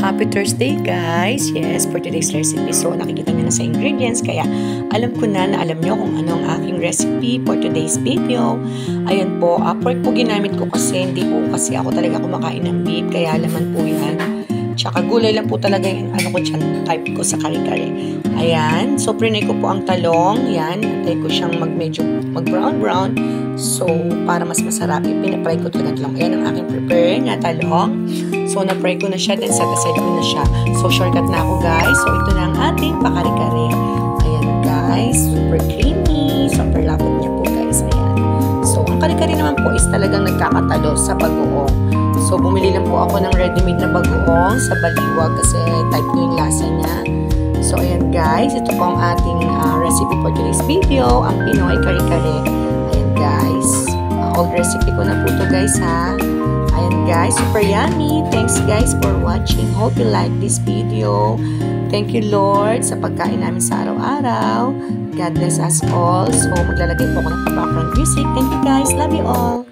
Happy Thursday guys! Yes, for today's recipe. So nakikita niyo na sa ingredients kaya alam ko na alam niyo kung ano ang aking recipe for today's video. Ayan po, pork po ginamit ko kasi hindi po kasi ako talaga kumakain ng beef kaya laman po yan. Tsaka gulay lang po talaga yung ano ko dyan, type ko sa kare-kare. Ayan, so prinay ko po ang talong. Yan, antay ko siyang medyo mag-brown-brown. So, para mas masarap, pinapry ko talaga talong. Ayan ang aking prepare na talong. So, na-fry ko na siya, then set aside ko na siya. So, shortcut na ako guys. So, ito na ang ating pakare-kare. Ayan guys, super creamy. Super lapot niya po guys. Ayan. So, ang kare-kare naman po is talagang nagkakatalo sa bagoong. So, bumili lang po ako ng ready-made na bagoong sa Baliwag kasi type ko yung lasa niya. So, ayan guys, ito po ang ating recipe for today's video, ang Pinoy kare-kare. Ayan guys, old recipe ko na po ito guys ha. Ayan guys, super yummy. Thanks guys for watching. Hope you like this video. Thank you Lord sa pagkain namin sa araw-araw. God bless us all. So, maglalagay po ako ng background music. Thank you guys. Love you all.